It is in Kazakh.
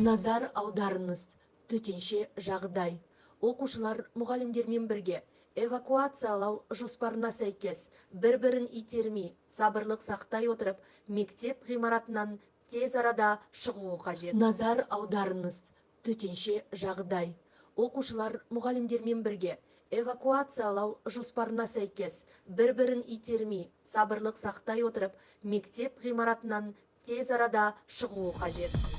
Назар аударыңыз, төтенше жағдай. Оқушылар мұғалімдермен бірге эвакуациялау жоспарына сәйкес бір-бірін итермей, сабырлық сақтай отырып, мектеп ғимаратынан тез арада шығуы қажет. Назар аударыңыз, төтенше жағдай. Оқушылар мұғалімдермен бірге эвакуациялау жоспарына сәйкес бір-бірін итермей, сабырлық сақтай отырып, мектеп ғимаратынан тез арада шығуы қажет.